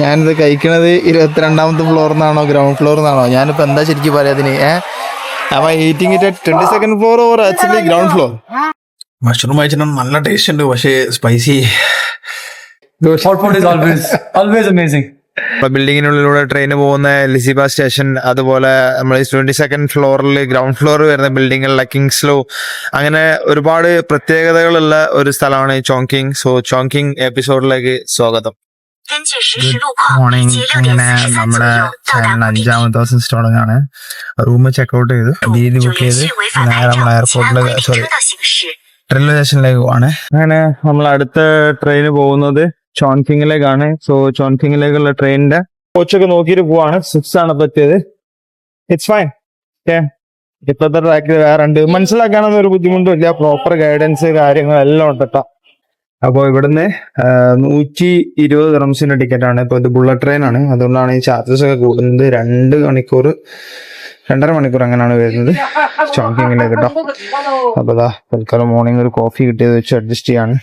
ഞാനിത് കഴിക്കണത് 22ാമത്തെ ഫ്ലോറിൽ നിന്നാണോ ഗ്രൗണ്ട് ഫ്ലോറിൽ നിന്നാണോ? ഞാനിപ്പോൾ എന്താ ശരിക്കും പറയാതിന് am I eating it at 22nd floor or actually ground floor? Mushroom കഴിച്ചിട്ട് നല്ല ടേസ്റ്റ് ഉണ്ട്, പക്ഷേ spicy. Hot food is always amazing. ബിൽഡിങ്ങിനുള്ളിലൂടെ ട്രെയിൻ പോകുന്ന ലിസിബ സ്റ്റേഷൻ, അതുപോലെ നമ്മൾ 22nd ഫ്ലോറിൽ ഗ്രൗണ്ട് ഫ്ലോർ വരുന്ന ബിൽഡിങ്ങുകളിലെ കിങ്സ്ലോ, അങ്ങനെ ഒരുപാട് പ്രത്യേകതകളുള്ള ഒരു സ്ഥലമാണ് ചോങ്കിങ്. സോ ചോങ്കിങ് എപ്പിസോഡിലേക്ക് സ്വാഗതം. മോർണിംഗ്. അങ്ങനെ നമ്മുടെ ചാനൽ 5ാമത്തെ ദിവസം തുടങ്ങാണ്. റൂം ചെക്കൗട്ട് ചെയ്ത് ഡീല് ബുക്ക് ചെയ്ത് നേരെ നമ്മൾ എയർപോർട്ടിലേക്ക് റെയിൽവേ സ്റ്റേഷനിലേക്ക് പോവാണ്. അങ്ങനെ നമ്മൾ അടുത്ത ട്രെയിന് പോകുന്നത് ചോൺകിങ്ങിലേക്കാണ്. സോ ചോൺകിങ്ങിലേക്കുള്ള ട്രെയിനിന്റെ കോച്ചൊക്കെ നോക്കിയിട്ട് പോവാണ്. 6 ആണ് പറ്റിയത്. It's fine. ഇപ്പോഴത്തെ ട്രാക്കിൽ വേറെ ഉണ്ട്. മനസ്സിലാക്കാനൊന്നും ഒരു ബുദ്ധിമുട്ടും ഇല്ല. പ്രോപ്പർ ഗൈഡൻസ് കാര്യങ്ങളെല്ലാം ഉണ്ട് കേട്ടോ. അപ്പോൾ ഇവിടുന്ന് 120 ദിർഹംസിന്റെ ടിക്കറ്റ് ആണ്. ഇപ്പൊ ഇത് ബുള്ളറ്റ് ട്രെയിൻ ആണ്, അതുകൊണ്ടാണ് ഈ ചാർജസ് ഒക്കെ കൂടുന്നത്. 2.5 മണിക്കൂർ അങ്ങനെയാണ് വരുന്നത് ചോങ്കിങ്ങിലേക്ക് കേട്ടോ. അപ്പൊ ഇതാ തൽക്കാലം മോർണിംഗ് ഒരു കോഫി കിട്ടിയത് വെച്ച് അഡ്ജസ്റ്റ് ചെയ്യാണ്.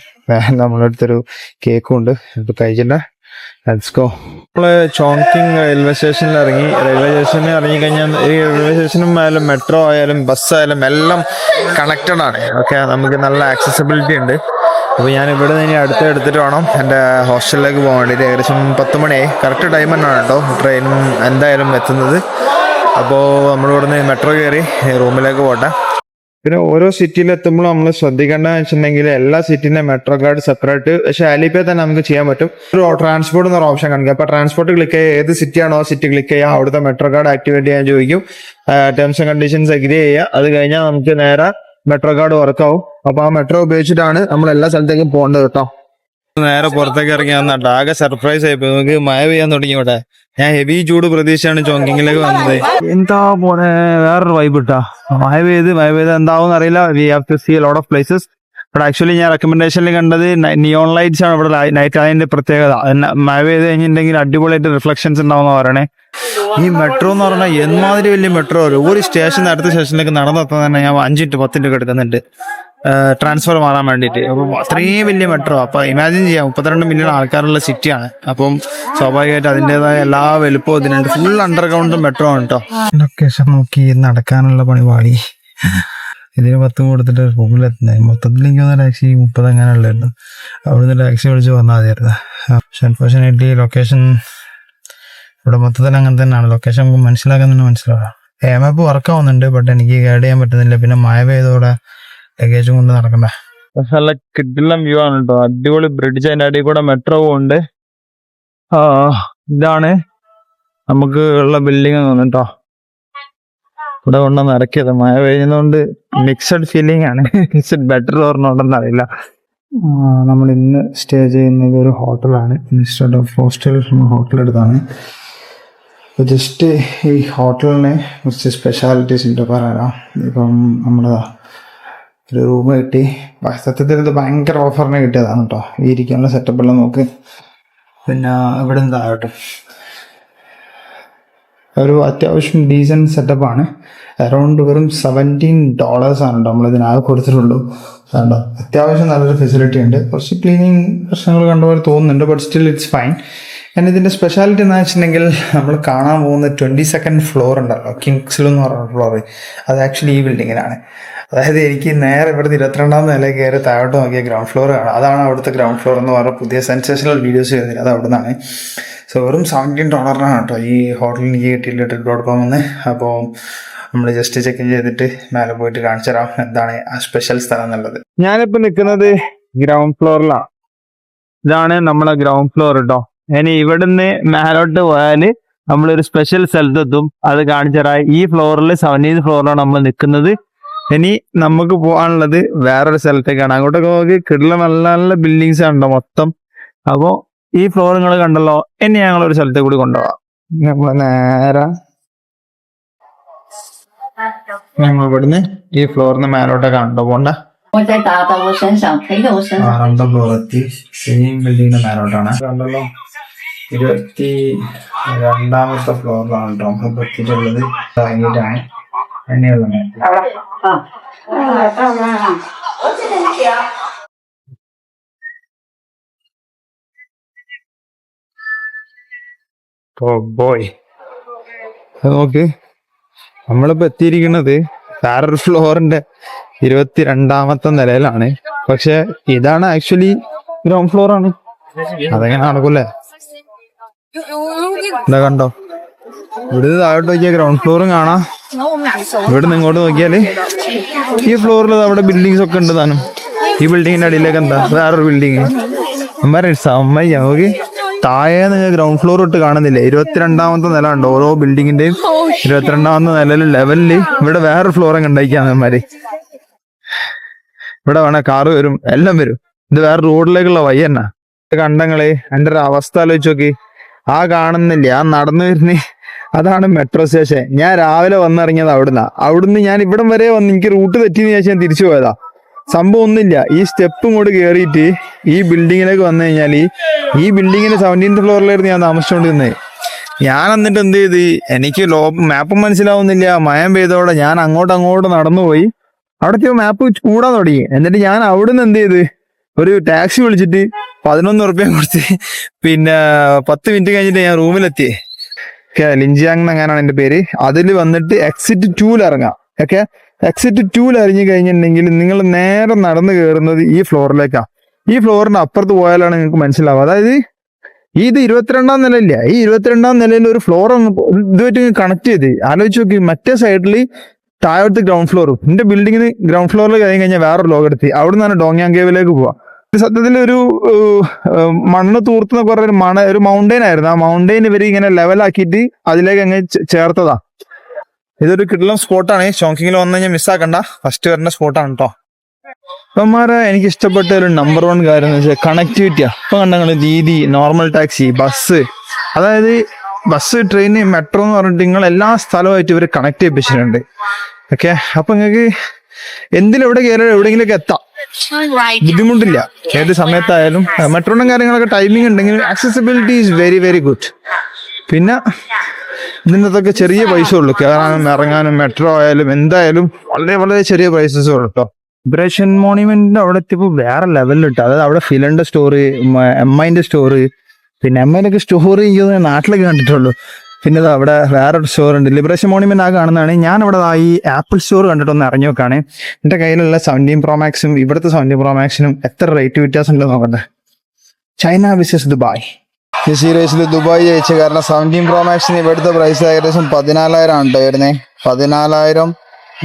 നമ്മുടെ അടുത്തൊരു കേക്കും ഉണ്ട്, ഇത് കഴിച്ചില്ല. Let's go. നമ്മള് ചോങ്കിങ് റെയിൽവേ സ്റ്റേഷനിൽ ഇറങ്ങി. റെയിൽവേ സ്റ്റേഷനിൽ ഇറങ്ങിക്കഴിഞ്ഞാൽ ഈ റെയിൽവേ സ്റ്റേഷനും ആയാലും മെട്രോ ആയാലും ബസ്സായാലും എല്ലാം കണക്റ്റഡ് ആണ്. ഓക്കെ, നമുക്ക് നല്ല ആക്സസിബിലിറ്റി ഉണ്ട്. അപ്പോൾ ഞാൻ ഇവിടെ നിന്ന് ഇനി എടുത്തിട്ട് വേണം എൻ്റെ ഹോസ്റ്റലിലേക്ക് പോകാൻ വേണ്ടിയിട്ട്. ഏകദേശം 10 മണിയായി. കറക്റ്റ് ടൈം തന്നെയാണ് കേട്ടോ ട്രെയിനും എന്തായാലും എത്തുന്നത്. അപ്പോൾ നമ്മളിവിടെ നിന്ന് മെട്രോ കയറി റൂമിലേക്ക് പോട്ടെ. പിന്നെ ഓരോ സിറ്റിയിൽ എത്തുമ്പോഴും നമ്മൾ ശ്രദ്ധിക്കേണ്ടതെന്ന് വെച്ചിട്ടുണ്ടെങ്കിൽ എല്ലാ സിറ്റിന്റെ മെട്രോ കാർഡ് സെപ്പറേറ്റ്. പക്ഷേ ആലിപ്പേ തന്നെ നമുക്ക് ചെയ്യാൻ പറ്റും. ഒരു ട്രാൻസ്പോർട്ട് എന്നൊരു ഓപ്ഷൻ കാണിക്കുക. അപ്പോൾ ട്രാൻസ്പോർട്ട് ക്ലിക്ക് ചെയ്യുക, ഏത് സിറ്റിയാണോ സിറ്റി ക്ലിക്ക് ചെയ്യുക, അവിടുത്തെ മെട്രോ കാർഡ് ആക്ടിവേറ്റ് ചെയ്യാൻ ചോദിക്കും. ടേംസ് ആൻഡ് കണ്ടീഷൻസ് എഗ്രി ചെയ്യുക. അത് കഴിഞ്ഞാൽ നമുക്ക് നേരെ മെട്രോ കാർഡ് വർക്കാവും. അപ്പൊ ആ മെട്രോ ഉപയോഗിച്ചിട്ടാണ് നമ്മൾ എല്ലാ സ്ഥലത്തേക്കും പോകേണ്ടത് കേട്ടോ. നേരെ പുറത്തേക്ക് ഇറങ്ങി വന്നിട്ട് ആകെ സർപ്രൈസ് ആയിപ്പോയി. നമുക്ക് മഴ പെയ്യാൻ തുടങ്ങി ഇവിടെ. ഞാൻ ഹെവി ചൂട് പ്രതീക്ഷയാണ് ചോങ്കിങ്ങിലേക്ക് വന്നത്. എന്താ പോലെ വേറൊരു വൈബ് ഇട്ടാ. മഴ പെയ്ത് എന്താവും അറിയില്ല. We have to see lot of places. But actually ഞാൻ റെക്കമെൻഡേഷനിൽ കണ്ടത് നിയോൺ ലൈറ്റ്സ് ആണ് ഇവിടെ നൈറ്റ്. അതിന്റെ പ്രത്യേകത മഴ പെയ്ത് കഴിഞ്ഞിട്ടുണ്ടെങ്കിൽ അടിപൊളിയായിട്ട് റിഫ്ലക്ഷൻസ് ഉണ്ടാവുന്ന പറയണേ. ഈ മെട്രോ എന്ന് പറഞ്ഞാൽ എന്മാതിരി വലിയ മെട്രോ. ഒരു സ്റ്റേഷൻ അടുത്ത സ്റ്റേഷനിലേക്ക് നടന്നെത്താൻ തന്നെ ഞാൻ 5 to 10 മിനിറ്റ് എടുക്കുന്നുണ്ട് ട്രാൻസ്ഫർ മാറാൻ വേണ്ടിയിട്ട്. അപ്പം അത്രയും വലിയ മെട്രോ. അപ്പൊ ഇമാജിൻ ചെയ്യാം, 32 മില്യൺ ആൾക്കാരുള്ള സിറ്റിയാണ്. അപ്പം സ്വാഭാവികമായിട്ട് അതിൻ്റെതായ എല്ലാ വലുപ്പവും ഇതിനുണ്ട്. ഫുൾ അണ്ടർഗ്രൗണ്ട് മെട്രോ ആണ് കേട്ടോ. ലൊക്കേഷൻ നോക്കി നടക്കാനുള്ള പണി പാടി. ഇതിന് 10 കൊടുത്തിട്ട് റൂമിലെത്തുന്നത്. മൊത്തത്തിൽ എനിക്ക് തോന്നുന്ന ടാക്സി 30 അങ്ങനെ ഉള്ളായിരുന്നു. അവിടുന്ന് ടാക്സി വിളിച്ച് വന്നാൽ മതിയായിരുന്നു. പക്ഷെ അൺഫോർച്ചുനേറ്റ്ലി ലൊക്കേഷൻ ഇവിടെ മൊത്തത്തിൽ അങ്ങനെ തന്നെയാണ്. ലൊക്കേഷൻ നമുക്ക് മനസ്സിലാക്കാൻ തന്നെ മനസ്സിലാവാം. മാപ്പ് വർക്ക് ആവുന്നുണ്ട്, ബട്ട് എനിക്ക് ഗൈഡ് ചെയ്യാൻ പറ്റുന്നില്ല. പിന്നെ മഴ പെയ്തോടെ ലഗേജും കൊണ്ട് നടക്കണ്ട. നല്ല കിടിലം വ്യൂ ആണ് കേട്ടോ. അടിപൊളി ബ്രിഡ്ജ്, അതിന്റെ അടിയിൽ കൂടെ മെട്രോ ഉണ്ട്. ഇതാണ് നമുക്ക് ഉള്ള ബിൽഡിംഗ് തോന്നുന്നു കേട്ടോ. ഇവിടെ കൊണ്ടുവന്ന് ഇറക്കിയത്. മഴ പെയ്യുന്നതുകൊണ്ട് മിക്സഡ് ഫീലിംഗ് ആണ്. ഇറ്റ്സ് ബെറ്റർ ഓർമ്മ അറിയില്ല. നമ്മൾ ഇന്ന് സ്റ്റേ ചെയ്യുന്നത് ഒരു ഹോട്ടലാണ്. ഇൻസ്റ്റെഡ് ഓഫ് ഹോസ്റ്റൽ ഹോട്ടൽ എടുത്താണ്. ജസ്റ്റ് ഈ ഹോട്ടലിനെ കുറച്ച് സ്പെഷ്യാലിറ്റീസ് ഉണ്ട് പറയാം. ഇപ്പം നമ്മളതാ ഒരു റൂം കിട്ടി. സത്യത്തിൽ ഇത് ഭയങ്കര ഓഫറിന് കിട്ടിയതാണ് കേട്ടോ. ഈ ഇരിക്കാനുള്ള സെറ്റപ്പെല്ലാം നോക്ക്. പിന്നെ ഇവിടെ നിന്ന് താഴോട്ട് ഒരു അത്യാവശ്യം ഡീസൻറ്റ് സെറ്റപ്പാണ്. അറൗണ്ട് വെറും $17 ആണ് കേട്ടോ നമ്മളിതിനാകെ കൊടുത്തിട്ടുള്ളൂ. അതുകൊണ്ടോ അത്യാവശ്യം നല്ലൊരു ഫെസിലിറ്റി ഉണ്ട്. കുറച്ച് ക്ലീനിങ് പ്രശ്നങ്ങൾ കണ്ടപോലെ തോന്നുന്നുണ്ട്, but still it's fine. And ഇതിൻ്റെ സ്പെഷ്യാലിറ്റി എന്ന് വെച്ചിട്ടുണ്ടെങ്കിൽ നമ്മൾ കാണാൻ പോകുന്ന 22nd ഫ്ലോർ ഉണ്ടല്ലോ, കിങ്സ്ലോ എന്ന് പറഞ്ഞ ഫ്ലോർ, അത് ആക്ച്വലി ഈ ബിൽഡിങ്ങിലാണ്. അതായത് എനിക്ക് നേരെ ഇവിടുത്തെ 22ാം നിലയിൽ കയറി താഴോട്ട് നോക്കിയ ഗ്രൗണ്ട് ഫ്ലോർ കാണാം. അതാണ് അവിടുത്തെ ഗ്രൗണ്ട് ഫ്ലോർ എന്ന് പറഞ്ഞ പുതിയ സെൻസേഷണൽ വീഡിയോസ് ചെയ്തത്. അത് അവിടെ നിന്നാണ്. സോ വെറും $17 കേട്ടോ ഈ ഹോട്ടലിൽ എനിക്ക് കിട്ടിയില്ല trip.com എന്ന്. അപ്പോൾ നമ്മൾ ജസ്റ്റ് ചെക്ക് ചെയ്തിട്ട് മേലെ പോയിട്ട് കാണിച്ചു തരാം എന്താണ് ആ സ്പെഷ്യൽ സ്ഥലം എന്നുള്ളത്. ഞാനിപ്പോൾ നിൽക്കുന്നത് ഗ്രൗണ്ട് ഫ്ലോറിലാണ്. ഇതാണ് നമ്മളെ ഗ്രൗണ്ട് ഫ്ലോർ കേട്ടോ. ഇനി ഇവിടുന്ന് മേലോട്ട് പോയാൽ നമ്മളൊരു സ്പെഷ്യൽ സ്ഥലത്തെത്തും. അത് കാണിച്ചു തരാം. ഈ ഫ്ലോറിൽ 17th ഫ്ലോറിലാണ് നമ്മൾ നിൽക്കുന്നത്. ഇനി നമുക്ക് പോകാനുള്ളത് വേറൊരു സ്ഥലത്തേക്കാണ്. അങ്ങോട്ടൊക്കെ നോക്കി കിടില നല്ല നല്ല ബിൽഡിങ്സ് ഉണ്ടോ മൊത്തം. അപ്പോൾ ഈ ഫ്ലോർ നിങ്ങൾ കണ്ടല്ലോ. ഇനി ഞങ്ങളൊരു സ്ഥലത്തേക്ക് കൂടി കൊണ്ടുപോകാം. നേരെ ഞങ്ങൾ ഇവിടുന്ന് ഈ ഫ്ലോറിന് മേലോട്ടൊക്കെ കണ്ടോ പോണ്ട. 6ാം ഫ്ലോർ എത്തി. സെയിം ബിൽഡിങ്ങിന്റെ മേലോട്ടാണ്. കണ്ടല്ലോ 22ാമത്തെ ഫ്ലോറിലാണ് കേട്ടോ നമ്മൾ എത്തിയിട്ടുള്ളത്. ഇറങ്ങിയിട്ടാണ് തന്നെയുള്ളത്. ഓ ബോയ്, നോക്ക്, നമ്മളിപ്പോ എത്തിയിരിക്കുന്നത് വേറൊരു ഫ്ലോറിന്റെ 22ാമത്തെ നിലയിലാണ്. പക്ഷെ ഇതാണ് ആക്ച്വലി ഗ്രൗണ്ട് ഫ്ലോർ ആണ്. അതെങ്ങനെ നടക്കൂലേ? എന്താ കണ്ടോ, ഇവിടുന്ന് താഴോട്ട് നോക്കിയാൽ ഗ്രൗണ്ട് ഫ്ലോറും കാണാം. ഇവിടുന്ന് ഇങ്ങോട്ട് നോക്കിയാല് ഈ ഫ്ലോറിൽ അവിടെ ബിൽഡിങ്സ് ഒക്കെ ഉണ്ട് താനും. ഈ ബിൽഡിങ്ങിന്റെ അടിയിലേക്ക് എന്താ വേറൊരു ബിൽഡിങ്. അമ്മയ്യ നോക്കി, താഴെ നിങ്ങൾ ഗ്രൗണ്ട് ഫ്ലോർ ഇട്ട് കാണുന്നില്ല. 22ാമത്തെ നില ഉണ്ട്. ഓരോ ബിൽഡിങ്ങിന്റെയും 22ാമത്തെ നിലയിൽ ലെവലില് ഇവിടെ വേറൊരു ഫ്ലോറും കണ്ടായിക്കാണ് അമ്മമാര്. ഇവിടെ വേണേ കാറ് വരും, എല്ലാം വരും. ഇത് വേറെ റോഡിലേക്കുള്ള വഴി തന്നെ. കണ്ടങ്ങള് എൻ്റെ ഒരു അവസ്ഥ ആലോചിച്ച് നോക്കി. ആ കാണുന്നില്ല, ആ നടന്നു വരുന്ന അതാണ് മെട്രോ സ്റ്റേഷൻ. ഞാൻ രാവിലെ വന്നിറങ്ങിയത് അവിടുന്ന് ഞാൻ ഇവിടം വരെ വന്ന് എനിക്ക് റൂട്ട് തെറ്റിയെന്ന് ചോദിച്ചാൽ ഞാൻ തിരിച്ചു പോയതാ. സംഭവം ഒന്നുമില്ല. ഈ സ്റ്റെപ്പ് ഇങ്ങോട്ട് കയറിയിട്ട് ഈ ബിൽഡിങ്ങിലേക്ക് വന്നു കഴിഞ്ഞാൽ ഈ ബിൽഡിങ്ങിന്റെ 17th ഫ്ലോറിലായിരുന്നു ഞാൻ താമസിച്ചുകൊണ്ടിരുന്നത്. ഞാൻ എന്നിട്ട് എന്ത് ചെയ്ത്, എനിക്ക് മാപ്പും മനസ്സിലാവുന്നില്ല. മയം പെയ്തോടെ ഞാൻ അങ്ങോട്ട് നടന്നുപോയി. അവിടത്തെ മാപ്പ് കൂടാൻ തുടങ്ങി. എന്നിട്ട് ഞാൻ അവിടുന്ന് എന്ത് ചെയ്ത്, ഒരു ടാക്സി വിളിച്ചിട്ട് 11 ഉറുപ്പ്യ കൊടുത്ത് പിന്നെ 10 മിനിറ്റ് കഴിഞ്ഞിട്ട് ഞാൻ റൂമിലെത്തി. ലിൻജിയാങ് എങ്ങനെയാണ് എന്റെ പേര്. അതിൽ വന്നിട്ട് എക്സിറ്റ് 2 ഇറങ്ങാം. ഓക്കെ, എക്സിറ്റ് 2 ഇറങ്ങി കഴിഞ്ഞിട്ടുണ്ടെങ്കിൽ നിങ്ങൾ നേരെ നടന്നു കയറുന്നത് ഈ ഫ്ലോറിലേക്കാണ്. ഈ ഫ്ലോറിന്റെ അപ്പുറത്ത് പോയാലാണ് നിങ്ങൾക്ക് മനസ്സിലാവുക. അതായത് ഇത് 22ാം നിലയില്ല. ഈ 22ാം നിലയിൽ ഒരു ഫ്ലോർ ഇതുമായിട്ട് കണക്ട് ചെയ്ത് ആലോചിച്ച് നോക്കി. മറ്റേ സൈഡിൽ താഴോട്ട് ഗ്രൗണ്ട് ഫ്ലോറും. എന്റെ ബിൽഡിങ്ങിന് ഗ്രൗണ്ട് ഫ്ലോറിൽ കഴിഞ്ഞാൽ വേറൊരു ലോകെടുത്തി. അവിടെ നിന്നാണ് ഡോങ്യാങ് കേവിലേക്ക് പോവാ. സത്യത്തിൽ ഒരു മണ്ണ് തൂർത്തുന്ന കുറെ ഒരു മൗണ്ടെയിൻ ആയിരുന്നു. ആ മൗണ്ടെയിൻ ഇവർ ഇങ്ങനെ ലെവലാക്കിയിട്ട് അതിലേക്ക് അങ്ങ് ചേർത്തതാ. ഇതൊരു കിടിലം സ്പോട്ടാണ്. ഷോക്കിങ്ങിൽ വന്നു കഴിഞ്ഞാൽ മിസ്സാക്കണ്ട, ഫസ്റ്റ് വരുന്ന സ്പോട്ടാണ് കേട്ടോ. അപ്പന്മാരെ എനിക്ക് ഇഷ്ടപ്പെട്ട ഒരു നമ്പർ 1 കാര്യം എന്ന് വെച്ചാൽ കണക്ടിവിറ്റിയാ. ഇപ്പൊ കണ്ടങ്ങൾ രീതി, നോർമൽ ടാക്സി, ബസ്, അതായത് ബസ്, ട്രെയിൻ, മെട്രോ എന്ന് പറഞ്ഞിട്ട് നിങ്ങൾ എല്ലാ സ്ഥലമായിട്ട് ഇവർ കണക്ട് ചെയ്യിപ്പിച്ചിട്ടുണ്ട്. ഓക്കെ, അപ്പൊ നിങ്ങൾക്ക് എന്തിലെവിടെ കയറിയാലും എവിടെയെങ്കിലൊക്കെ എത്താം, ബുദ്ധിമുട്ടില്ല. ഏത് സമയത്തായാലും മെട്രോണും കാര്യങ്ങളൊക്കെ ടൈമിംഗ് ഉണ്ടെങ്കിൽ accessibility is very very good. പിന്നെ ഇതിനകത്തൊക്കെ ചെറിയ പൈസ ഉള്ളു, കയറാനും ഇറങ്ങാനും. മെട്രോ ആയാലും എന്തായാലും വളരെ വളരെ ചെറിയ പ്രൈസസ് ഉള്ളു കേട്ടോ. ലിബറേഷൻ മോണ്യുമെന്റിന്റെ അവിടെ എത്തിയപ്പോൾ വേറെ ലെവലിൽ ഇട്ടോ. അതായത് അവിടെ ഫിലന്റെ സ്റ്റോറ്, MIന്റെ സ്റ്റോറ്, പിന്നെ MIയിലൊക്കെ സ്റ്റോർ ചെയ്യുന്നത് നാട്ടിലൊക്കെ കണ്ടിട്ടുള്ളൂ. പിന്നെ അവിടെ വേറൊരു സ്റ്റോർ ഉണ്ട്. ലിബറേഷൻ മോണ്യുമെന്റ് ആ കാണുന്നതാണ്. ഞാൻ ഇവിടെ ഈ ആപ്പിൾ സ്റ്റോർ കണ്ടിട്ടൊന്ന് ഇറങ്ങി നോക്കാണ്. എന്റെ കയ്യിലുള്ള 17 Pro Maxും ഇവിടുത്തെ 17 Pro Maxിനും എത്ര റേറ്റ് വ്യത്യാസം ഉണ്ടെന്ന് നോക്കട്ടെ. China visas Dubai. ഈ സീരീസിൽ ദുബായ് ജയിച്ചു. കാരണം 17 Pro Maxിന് ഇവിടുത്തെ പ്രൈസ് ഏകദേശം 14,000 ആണ് കേട്ടോ വരുന്നത്. 14,000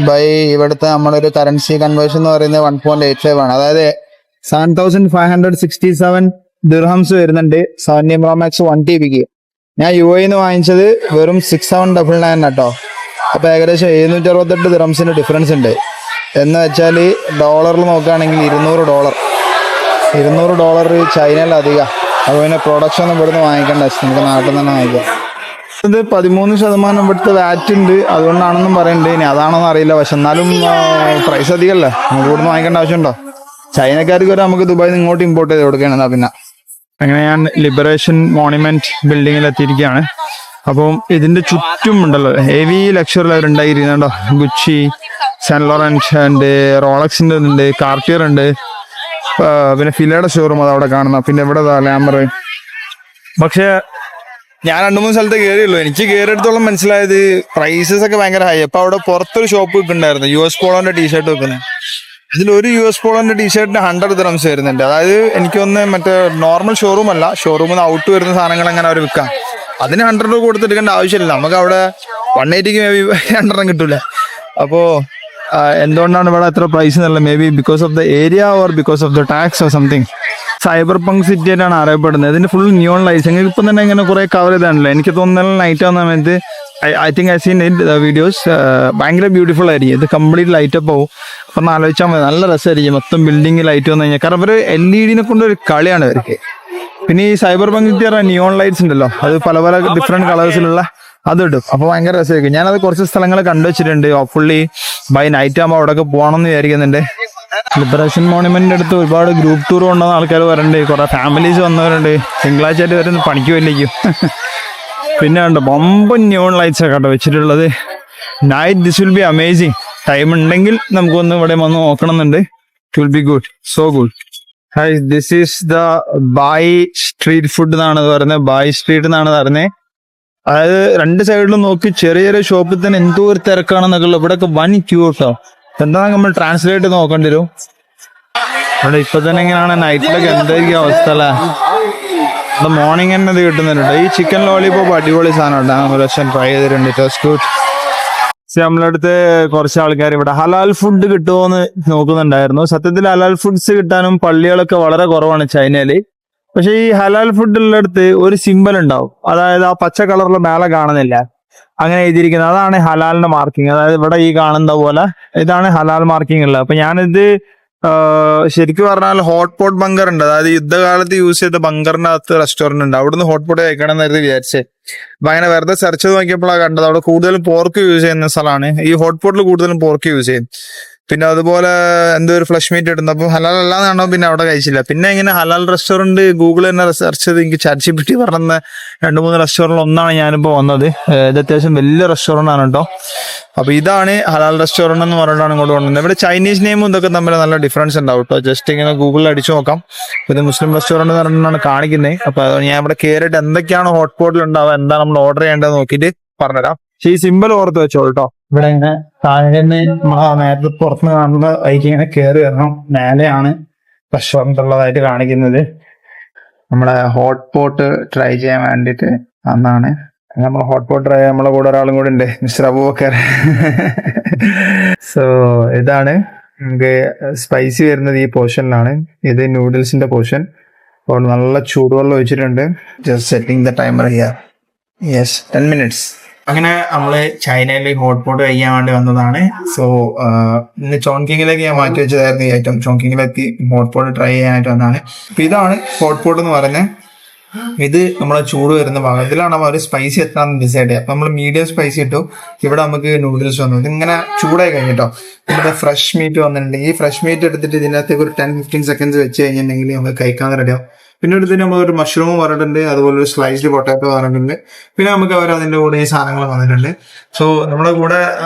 ബൈ ഇവിടുത്തെ നമ്മളൊരു കറൻസി കൺവേർഷൻ എന്ന് പറയുന്നത് 1.85 ആണ്. അതായത് 7,567 ദിർഹംസ് വരുന്നുണ്ട് 17 Pro Max 1TBക്ക്. ഞാൻ UAE വാങ്ങിച്ചത് വെറും 6,799 കേട്ടോ. അപ്പൊ ഏകദേശം 768 ദിർഹംസിന്റെ ഡിഫറൻസ് ഉണ്ട്. എന്ന് വെച്ചാൽ ഡോളറിൽ നോക്കുകയാണെങ്കിൽ $200 ചൈനയിലധികം. അപ്പൊ പിന്നെ പ്രൊഡക്ഷൻ ഒന്നും ഇവിടുന്ന് വാങ്ങിക്കണ്ട, നമുക്ക് നാട്ടിൽ നിന്ന് തന്നെ വാങ്ങിക്കാം. ഇത് 13% ഇവിടുത്തെ വാറ്റ് ഉണ്ട്, അതുകൊണ്ടാണെന്നും പറയുന്നുണ്ട്. ഇനി അതാണോന്ന് അറിയില്ല. പക്ഷെ എന്നാലും പ്രൈസ് അധികമല്ലേ, നമുക്ക് ഇവിടുന്ന് വാങ്ങിക്കേണ്ട ആവശ്യമുണ്ടോ? ചൈനക്കാർക്ക് വരെ നമുക്ക് ദുബായിൽ നിന്ന് ഇങ്ങോട്ട് ഇമ്പോർട്ട് ചെയ്ത് കൊടുക്കുകയാണ്. പിന്നെ അങ്ങനെ ഞാൻ ലിബറേഷൻ മോണ്യുമെന്റ് ബിൽഡിങ്ങിൽ എത്തിയിരിക്കുകയാണ്. അപ്പം ഇതിന്റെ ചുറ്റും ഉണ്ടല്ലോ ഹെവി ലക്ഷറി അവരുണ്ടായിരിക്കുന്നുണ്ടോ. ഗുച്ചി, സെന്റ് ലോറൻസ് ഉണ്ട്, റോളക്സിന്റെ ഉണ്ട്, കാർട്ടിയർ ഉണ്ട്, പിന്നെ ഫിലയുടെ ഷോറൂം അത് അവിടെ കാണുന്ന. പിന്നെ ഇവിടെ ലാമർ. പക്ഷെ ഞാൻ 2-3 സ്ഥലത്ത് കയറിയുള്ളൂ. എനിക്ക് കയറിയെടുത്തോളം മനസ്സിലായത് പ്രൈസസ് ഒക്കെ ഭയങ്കര ഹൈ. അപ്പൊ അവിടെ പുറത്തൊരു ഷോപ്പ് വെക്കുന്നുണ്ടായിരുന്നു, US പോളോന്റെ ടീഷർട്ട് വെക്കുന്നത്. ഇതിലൊരു US പോളോന്റെ ടീഷർട്ടിന് 100 ദിർഹംസ് വരുന്നുണ്ട്. അതായത് എനിക്കൊന്ന് മറ്റേ നോർമൽ ഷോറൂം അല്ല, ഷോറൂമിൽ നിന്ന് ഔട്ട് വരുന്ന സാധനങ്ങൾ എങ്ങനെ അവർ വിൽക്കാം. അതിന് 100 രൂപ കൊടുത്തെടുക്കേണ്ട ആവശ്യമില്ല. നമുക്ക് അവിടെ 180ക്ക് മേ ബി 2 കിട്ടൂല. അപ്പോ എന്തുകൊണ്ടാണ് ഇവിടെ എത്ര പ്രൈസ് എന്നുള്ളത്? May be because of the area or because of the tax or something. Cyber പങ്ക് സിറ്റി ആയിട്ടാണ് അറിയപ്പെടുന്നത്. ഇതിന്റെ ഫുൾ നിയോൺ ലൈറ്റ്സ്. നിങ്ങൾക്ക് ഇപ്പം തന്നെ ഇങ്ങനെ കുറെ കവർ ചെയ്താണല്ലോ. എനിക്ക് തോന്നുന്ന നൈറ്റ് ആവുന്ന സമയത്ത് I think I seen it videos. ഭയങ്കര ബ്യൂട്ടിഫുൾ ആയിരിക്കും. ഇത് കംപ്ലീറ്റ് ലൈറ്റ് അപ്പ് ആവും. അപ്പം ഒന്ന് ആലോചിച്ചാൽ മതി, നല്ല രസമായിരിക്കും മൊത്തം ബിൽഡിംഗ് ലൈറ്റ് വന്നു കഴിഞ്ഞാൽ. കാരണം ഒരു LED കൊണ്ട് ഒരു കളിയാണ് ഇവർക്ക്. പിന്നെ ഈ സൈബർ പങ്ക് സിറ്റി പറഞ്ഞ നിയോൺ ലൈറ്റ്സ് ഉണ്ടല്ലോ, അത് പല പല ഡിഫറെന്റ് കളേഴ്സിലുള്ള അതിടും. അപ്പൊ ഭയങ്കര രസമായിരിക്കും. ഞാനത് കുറച്ച് സ്ഥലങ്ങൾ കണ്ടുവച്ചിട്ടുണ്ട്. ഹോപ്പ്ഫുള്ളി ബൈ നൈറ്റ് ആകുമ്പോൾ അവിടെയൊക്കെ പോകണമെന്ന് വിചാരിക്കുന്നുണ്ട്. ലിബറേഷൻ മോണ്യുമെന്റിന്റെ അടുത്ത് ഒരുപാട് ഗ്രൂപ്പ് ടൂർ കൊണ്ടുവന്ന ആൾക്കാർ വരുന്നുണ്ട്, കുറെ ഫാമിലീസ് വന്നവരുണ്ട്. തിങ്കളാഴ്ച ആയിട്ട് വരുന്ന പണിക്ക് വല്ലേക്കും. പിന്നെ ഉണ്ട് ബൊമ്പൻ ന്യൂൺ ലൈറ്റ്സ് ഒക്കെ കേട്ടോ വെച്ചിട്ടുള്ളത്. Night this will be amazing. Time ഉണ്ടെങ്കിൽ നമുക്കൊന്ന് ഇവിടെ വന്ന് നോക്കണമെന്നുണ്ട്. It will be good, so good. Hi, this is the bay street food എന്നാണ് പറയുന്നത്. ബായ് സ്ട്രീറ്റ് എന്നാണ് പറയുന്നത്. അതായത് രണ്ട് സൈഡിലും നോക്കി ചെറിയ ചെറിയ ഷോപ്പിൽ തന്നെ എന്തോ ഒരു തിരക്കാണെന്നൊക്കെ ഉള്ളു. ഇവിടെ ഒക്കെ വൻ ക്യൂ കേട്ടോ. എന്താ നമ്മൾ ട്രാൻസ്ലേറ്റ് നോക്കേണ്ടി വരും. ഇവിടെ ഇപ്പൊ തന്നെ ഇങ്ങനെയാണ്, നൈറ്റിലൊക്കെ എന്തായിരിക്കും അവസ്ഥ അല്ലേ. ഇവിടെ മോർണിംഗ് തന്നെ ഇത് കിട്ടുന്നുണ്ട്. ഈ ചിക്കൻ ലോലിപോപ്പ് അടിപൊളി സാധനം ഉണ്ട്. ഒരു വർഷം ട്രൈ ചെയ്തിട്ടുണ്ട്. Taste good. നമ്മളെ അടുത്ത് കുറച്ച് ആൾക്കാർ ഇവിടെ ഹലാൽ ഫുഡ് കിട്ടുമോന്ന് നോക്കുന്നുണ്ടായിരുന്നു. സത്യത്തിൽ ഹലാൽ ഫുഡ്സ് കിട്ടാനും പള്ളികളൊക്കെ വളരെ കുറവാണ് ചൈനയില്. പക്ഷെ ഈ ഹലാൽ ഫുഡ് ഉള്ളിടത്ത് ഒരു സിമ്പൽ ഉണ്ടാവും. അതായത് ആ പച്ച കളറിലെ മേലെ കാണുന്നില്ല, അങ്ങനെ എഴുതിയിരിക്കുന്നത് അതാണ് ഹലാലിന്റെ മാർക്കിങ്. അതായത് ഇവിടെ ഈ കാണുന്ന പോലെ ഇതാണ് ഹലാൽ മാർക്കിംഗ് ഉള്ളത്. അപ്പൊ ഞാനിത് ശരിക്കും പറഞ്ഞാൽ ഹോട്ട് പോട്ട് ബങ്കർ ഉണ്ട്. അതായത് യുദ്ധകാലത്ത് യൂസ് ചെയ്ത ബങ്കറിനകത്ത് റെസ്റ്റോറന്റ് ഉണ്ട്. അവിടുന്ന് ഹോട്ട് പോട്ട് കഴിക്കണം എന്നായിരുന്നു വിചാരിച്ചത്. അപ്പൊ അങ്ങനെ വെറുതെ സെർച്ച് ചെയ്ത് നോക്കിയപ്പോഴാണ് കണ്ടത് അവിടെ കൂടുതലും പോർക്ക് യൂസ് ചെയ്യുന്ന സ്ഥലമാണ്. ഈ ഹോട്ട് പോട്ടിൽ കൂടുതലും പോർക്ക് യൂസ് ചെയ്യും. പിന്നെ അതുപോലെ എന്തോ ഒരു ഫ്ലഷ് മീറ്റ് ഇടുന്നു. അപ്പം ഹലാൽ അല്ലാന്നാണോ പിന്നെ അവിടെ കഴിച്ചില്ല. പിന്നെ ഇങ്ങനെ ഹലാൽ റെസ്റ്റോറന്റ് ഗൂഗിൾ തന്നെ സെർച്ച് ചെയ്ത് എനിക്ക് ChatGPT പറഞ്ഞ 2-3 റെസ്റ്റോറന്റ് ഒന്നാണ് ഞാനിപ്പോ വന്നത്. ഇത് അത്യാവശ്യം വലിയ റെസ്റ്റോറന്റ് ആണ് കേട്ടോ. അപ്പൊ ഇതാണ് ഹലാൽ റെസ്റ്റോറന്റ് എന്ന് പറഞ്ഞിട്ടാണ് ഇങ്ങോട്ട് കൊണ്ടുവന്നത്. ഇവിടെ ചൈനീസ് നെയിമും ഇതൊക്കെ തമ്മിൽ നല്ല ഡിഫറൻസ് ഉണ്ടാവും കേട്ടോ. ജസ്റ്റ് ഇങ്ങനെ ഗൂഗിളിൽ അടിച്ചു നോക്കാം. ഇത് മുസ്ലിം റെസ്റ്റോറന്റ് എന്ന് പറഞ്ഞിട്ടാണ് കാണിക്കുന്നത്. അപ്പൊ ഞാൻ ഇവിടെ കയറിയിട്ട് എന്തൊക്കെയാണ് ഹോട്ട് പോട്ടിൽ ഉണ്ടാവുക, എന്താ നമ്മൾ ഓർഡർ ചെയ്യേണ്ടത് നോക്കിയിട്ട് പറഞ്ഞുതരാം. പക്ഷേ ഈ സിമ്പിൾ ഓർത്ത് വെച്ചോളൂ കേട്ടോ. ഇവിടെ ഇങ്ങനെ താഴെ നേരത്തെ പുറത്തുനിന്ന് കാണുന്ന വഴിക്ക് ഇങ്ങനെ കയറി വരണം. മേലെയാണ് റെസ്റ്റോറന്റ് ഉള്ളതായിട്ട് കാണിക്കുന്നത്. നമ്മുടെ ഹോട്ട് പോട്ട് ട്രൈ ചെയ്യാൻ വേണ്ടിയിട്ട് അന്നാണ് നമ്മൾ ഹോട്ട് പോട്ട് ട്രൈ ചെയ്യാൻ. നമ്മളെ കൂടെ ഒരാളും കൂടെ ഉണ്ട്, മിസ്റ്റർ അബൂബക്കർ. സോ ഇതാണ് നമുക്ക് സ്പൈസി വരുന്നത് ഈ പോർഷനിലാണ്. ഇത് നൂഡിൽസിന്റെ പോർഷൻ. അപ്പോൾ നല്ല ചൂടുവെള്ളം ഒഴിച്ചിട്ടുണ്ട്. Just setting the timer here. Yes, 10 minutes. അങ്ങനെ നമ്മള് ചൈനയിൽ ഹോട്ട് പോട്ട് കഴിക്കാൻ വേണ്ടി വന്നതാണ്. സോ ഇന്ന് ചോങ്കിങ്ങിലേക്ക് ഞാൻ മാറ്റി വെച്ചതായിരുന്നു ഈ ഐറ്റം. ചോങ്കിങ്ങിലേക്ക് ഹോട്ട് പോട്ട് ട്രൈ ചെയ്യാനായിട്ട് വന്നതാണ്. അപ്പൊ ഇതാണ് ഹോട്ട് പോട്ട് എന്ന് പറയുന്നത്. ഇത് നമ്മളെ ചൂട് വരുന്ന ഭാഗം. ഇതിലാണ് നമ്മൾ ഒരു സ്പൈസി എത്താന്ന് ഡിസൈഡ് ചെയ്യുക. അപ്പൊ നമ്മൾ മീഡിയം സ്പൈസി ഇട്ടു. ഇവിടെ നമുക്ക് നൂഡിൽസ് വന്നു. ഇതിങ്ങനെ ചൂടായി കഴിഞ്ഞിട്ടോ ഇവിടെ ഫ്രഷ് മീറ്റ് വന്നിട്ടുണ്ട്. ഈ ഫ്രഷ് മീറ്റ് എടുത്തിട്ട് ഇതിനകത്തേക്ക് ഒരു 10-15 seconds വെച്ച് കഴിഞ്ഞിട്ടുണ്ടെങ്കിൽ നമുക്ക് കഴിക്കാൻ റെഡിയാവും. പിന്നെ എടുത്തിട്ട് നമ്മളൊരു മഷ്റൂം പറഞ്ഞിട്ടുണ്ട്, അതുപോലെ ഒരു സ്ലൈസ്ഡ് പൊട്ടാറ്റോ പറഞ്ഞിട്ടുണ്ട്. പിന്നെ നമുക്ക് അവർ അതിന്റെ കൂടെ ഈ സാധനങ്ങൾ വന്നിട്ടുണ്ട്. സോ നമ്മുടെ കൂടെ